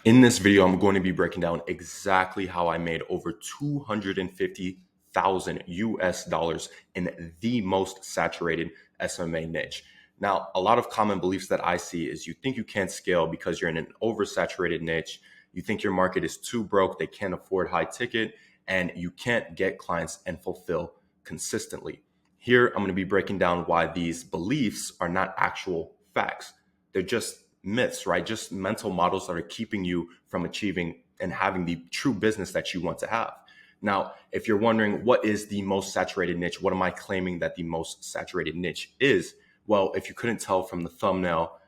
In this video, I'm going to be breaking down exactly how I made over 250,000 US dollars in the most saturated SMA niche. Now, a lot of common beliefs that I see is you think you can't scale because you're in an oversaturated niche. You think your market is too broke, they can't afford high ticket, and you can't get clients and fulfill consistently. Here, I'm going to be breaking down why these beliefs are not actual facts. They're just myths, right? Just mental models that are keeping you from achieving and having the true business that you want to have. Now, if you're wondering what is the most saturated niche, what am I claiming that the most saturated niche is? Well, if you couldn't tell from the thumbnail,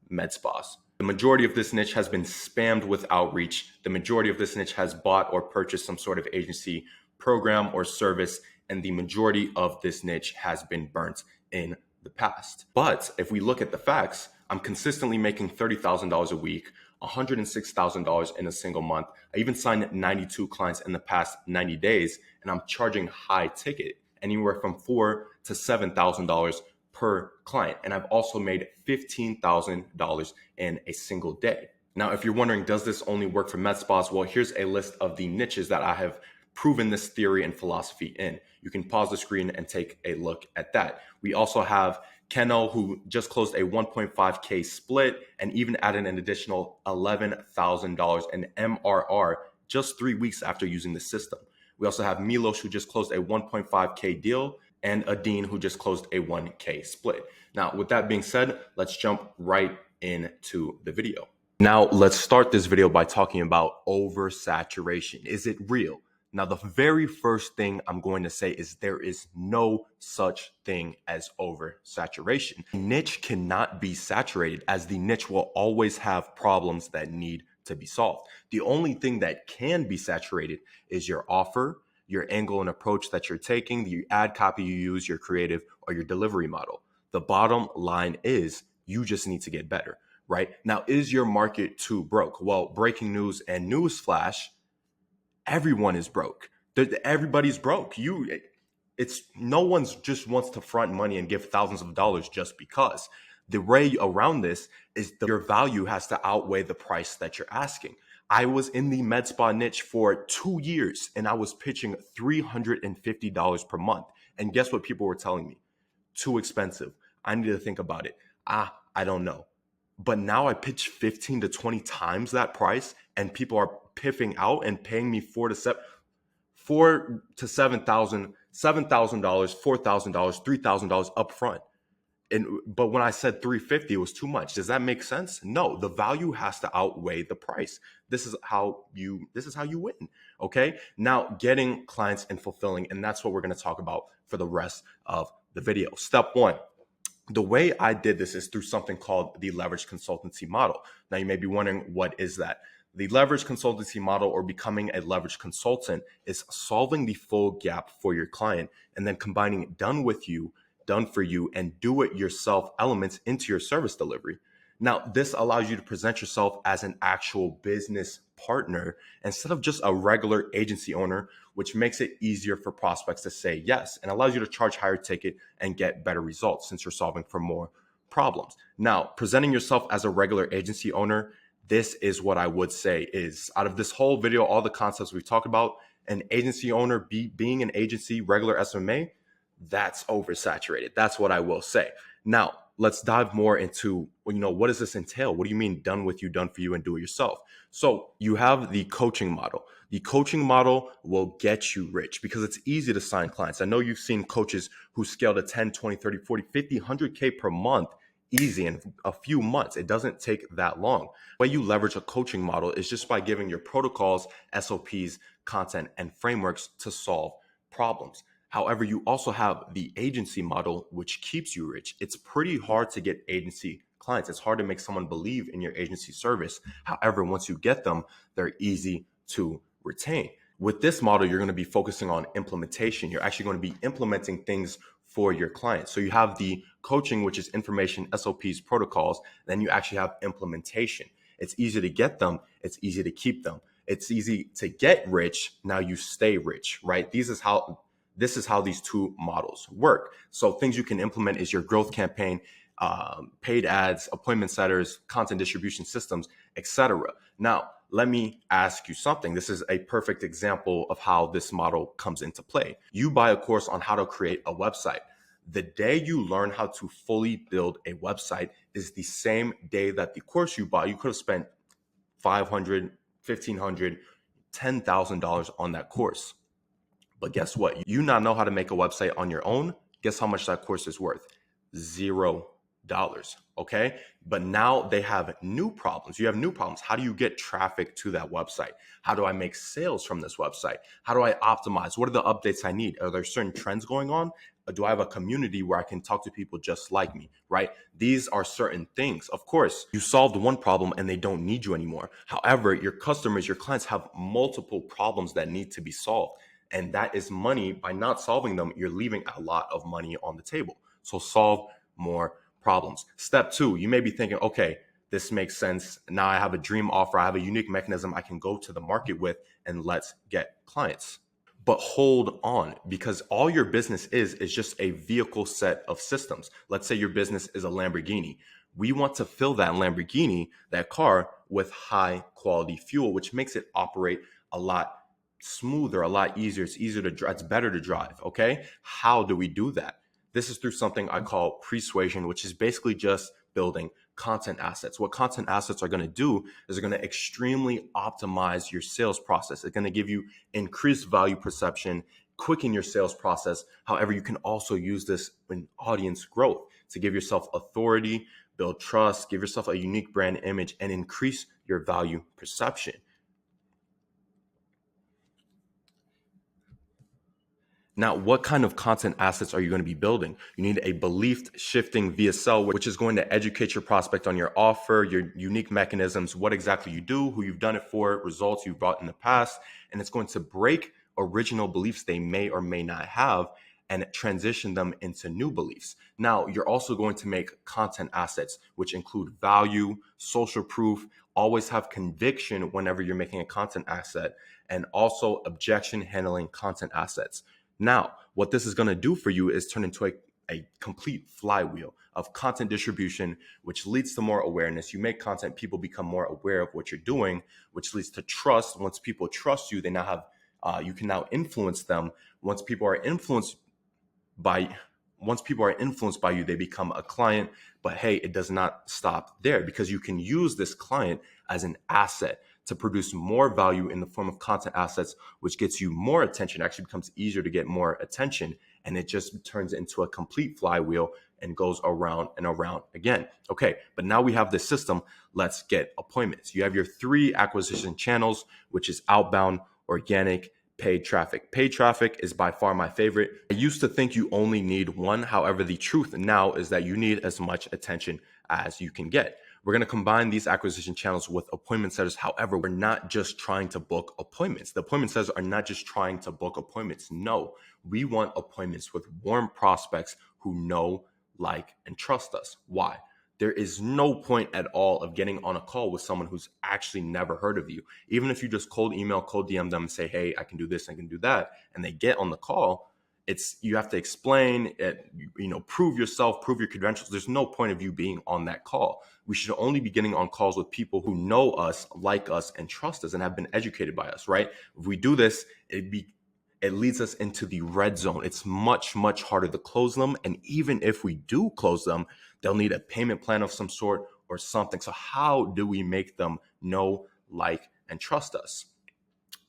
med spas. The majority of this niche has been spammed with outreach. The majority of this niche has bought or purchased some sort of agency program or service, and the majority of this niche has been burnt in the past. But if we look at the facts, I'm consistently making $30,000 a week, $106,000 in a single month. I even signed 92 clients in the past 90 days, and I'm charging high ticket, anywhere from $4,000 to $7,000 per client. And I've also made $15,000 in a single day. Now, if you're wondering, does this only work for med spas? Well, here's a list of the niches that I have proven this theory and philosophy in. You can pause the screen and take a look at that. We also have Kennel, who just closed a 1.5K split and even added an additional $11,000 in MRR just 3 weeks after using the system. We also have Milos, who just closed a 1.5K deal, and Adine, who just closed a 1K split. Now, with that being said, let's jump right into the video. Now, let's start this video by talking about oversaturation. Is it real? Now, the very first thing I'm going to say is there is no such thing as oversaturation. A niche cannot be saturated, as the niche will always have problems that need to be solved. The only thing that can be saturated is your offer, your angle and approach that you're taking, the ad copy you use, your creative, or your delivery model. The bottom line is you just need to get better, right? Now, is your market too broke? Well, breaking news and news flash, everyone is broke. Everybody's broke. It's no one's just wants to front money and give thousands of dollars just because. The way around this is your value has to outweigh the price that you're asking. I was in the med spa niche for 2 years and I was pitching $350 per month. And guess what people were telling me? Too expensive. I need to think about it. I don't know. But now I pitch 15 to 20 times that price and people are piffing out and paying me $4,000 to $7,000, $4,000, $3,000 up front. But when I said 350, it was too much. Does that make sense? No, the value has to outweigh the price. This is how you win. Okay. Now, getting clients and fulfilling, and that's what we're going to talk about for the rest of the video. Step one. The way I did this is through something called the leverage consultancy model. Now, you may be wondering, what is that? The leverage consultancy model, or becoming a leverage consultant, is solving the full gap for your client and then combining done with you, done for you, and do it yourself elements into your service delivery. Now, this allows you to present yourself as an actual business partner instead of just a regular agency owner, which makes it easier for prospects to say yes and allows you to charge higher ticket and get better results since you're solving for more problems. Now, presenting yourself as a regular agency owner, this is what I would say is, out of this whole video, all the concepts we've talked about, an agency owner being an agency, regular SMA, that's oversaturated. That's what I will say. Now, let's dive more into, what does this entail? What do you mean done with you, done for you, and do it yourself? So you have the coaching model. The coaching model will get you rich because it's easy to sign clients. I know you've seen coaches who scale to 10, 20, 30, 40, 50, 100K per month easy in a few months. It doesn't take that long. The way you leverage a coaching model is just by giving your protocols, SOPs, content, and frameworks to solve problems. However, you also have the agency model, which keeps you rich. It's pretty hard to get agency clients. It's hard to make someone believe in your agency service. However, once you get them, they're easy to retain. With this model, you're going to be focusing on implementation. You're actually going to be implementing things for your clients. So you have the coaching, which is information, SOPs, protocols. Then you actually have implementation. It's easy to get them. It's easy to keep them. It's easy to get rich. Now you stay rich, right? This is how these two models work. So things you can implement is your growth campaign, paid ads, appointment setters, content distribution systems, etc. Now, let me ask you something. This is a perfect example of how this model comes into play. You buy a course on how to create a website. The day you learn how to fully build a website is the same day that the course you bought, you could have spent $500, $1,500, $10,000 on that course. But guess what? You now know how to make a website on your own. Guess how much that course is worth? $0. Okay. But now they have new problems. You have new problems. How do you get traffic to that website? How do I make sales from this website? How do I optimize? What are the updates I need? Are there certain trends going on? Or do I have a community where I can talk to people just like me, right? These are certain things. Of course, you solved one problem and they don't need you anymore. However, your customers, your clients have multiple problems that need to be solved. And that is money. By not solving them, you're leaving a lot of money on the table. So solve more problems. Step two, you may be thinking, okay, this makes sense. Now I have a dream offer. I have a unique mechanism I can go to the market with and let's get clients. But hold on, because all your business is just a vehicle set of systems. Let's say your business is a Lamborghini. We want to fill that Lamborghini, that car, with high quality fuel, which makes it operate a lot smoother, a lot easier. It's easier to drive. It's better to drive. Okay. How do we do that? This is through something I call persuasion, which is basically just building content assets. What content assets are going to do is they're going to extremely optimize your sales process. It's going to give you increased value perception, quicken your sales process. However, you can also use this in audience growth to give yourself authority, build trust, give yourself a unique brand image, and increase your value perception. Now, what kind of content assets are you going to be building? You need a belief shifting VSL, which is going to educate your prospect on your offer, your unique mechanisms, what exactly you do, who you've done it for, results you've brought in the past. And it's going to break original beliefs they may or may not have and transition them into new beliefs. Now, you're also going to make content assets, which include value, social proof, always have conviction whenever you're making a content asset, and also objection handling content assets. Now, what this is going to do for you is turn into a complete flywheel of content distribution, which leads to more awareness. You make content, people become more aware of what you're doing, which leads to trust. Once people trust you, they now have, you can now influence them. Once people are influenced by you, they become a client. But hey, it does not stop there, because you can use this client as an asset to produce more value in the form of content assets, which gets you more attention. It actually becomes easier to get more attention, and it just turns into a complete flywheel and goes around and around again. Okay, but now we have this system. Let's get appointments. You have your 3 acquisition channels, which is outbound, organic, paid traffic. Paid traffic is by far my favorite. I used to think you only need one. However, the truth now is that you need as much attention as you can get. We're going to combine these acquisition channels with appointment setters. However, we're not just trying to book appointments. The appointment setters are not just trying to book appointments. No, we want appointments with warm prospects who know, like, and trust us. Why? There is no point at all of getting on a call with someone who's actually never heard of you. Even if you just cold email, cold DM them and say, hey, I can do this, I can do that, and they get on the call, you have to explain it, prove yourself, prove your credentials. There's no point of you being on that call. We should only be getting on calls with people who know us, like us, and trust us, and have been educated by us, right? If we do this, it leads us into the red zone. It's much, much harder to close them. And even if we do close them, they'll need a payment plan of some sort or something. So how do we make them know, like, and trust us?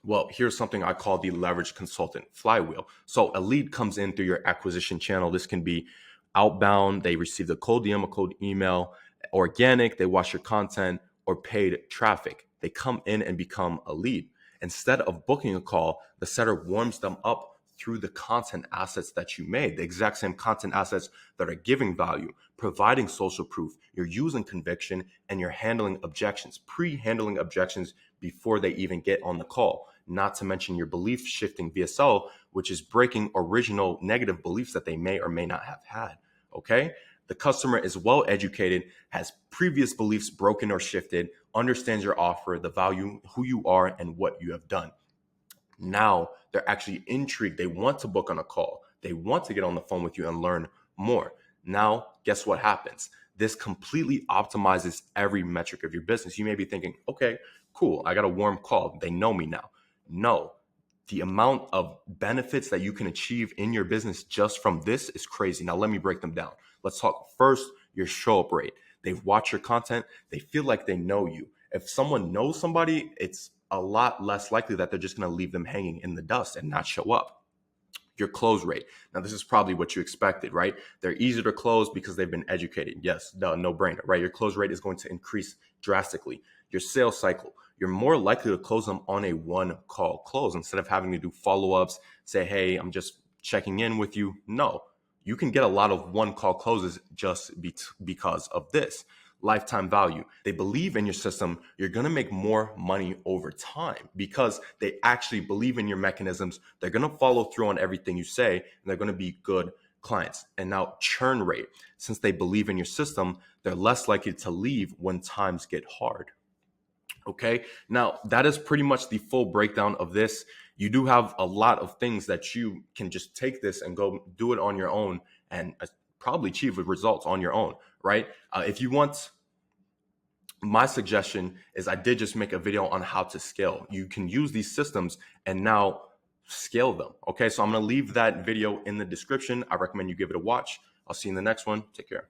Well, here's something I call the leverage consultant flywheel. So a lead comes in through your acquisition channel. This can be outbound. They receive the cold DM, a cold email, organic, they watch your content, or paid traffic. They come in and become a lead. Instead of booking a call, the setter warms them up through the content assets that you made, the exact same content assets that are giving value, providing social proof. You're using conviction, and you're handling objections, pre-handling objections before they even get on the call. Not to mention your belief shifting VSL, which is breaking original negative beliefs that they may or may not have had. Okay. The customer is well educated, has previous beliefs broken or shifted, understands your offer, the value, who you are, and what you have done. Now they're actually intrigued. They want to book on a call. They want to get on the phone with you and learn more. Now, guess what happens? This completely optimizes every metric of your business. You may be thinking, okay, Cool, I got a warm call. They know me now. No, the amount of benefits that you can achieve in your business just from this is crazy. Now, let me break them down. Let's talk first your show up rate. They've watched your content, they feel like they know you. If someone knows somebody, it's a lot less likely that they're just going to leave them hanging in the dust and not show up. Your close rate. Now, this is probably what you expected, right? They're easier to close because they've been educated. Yes, no brainer, right? Your close rate is going to increase drastically. Your sales cycle, you're more likely to close them on a one call close instead of having to do follow-ups, say, hey, I'm just checking in with you. No, you can get a lot of one call closes just because of this. Lifetime value. They believe in your system. You're going to make more money over time because they actually believe in your mechanisms. They're going to follow through on everything you say, and they're going to be good clients. And now churn rate. Since they believe in your system, they're less likely to leave when times get hard. Okay. Now that is pretty much the full breakdown of this. You do have a lot of things that you can just take this and go do it on your own and probably achieve results on your own, right? If you want, my suggestion is I did just make a video on how to scale. You can use these systems and now scale them. Okay. So I'm going to leave that video in the description. I recommend you give it a watch. I'll see you in the next one. Take care.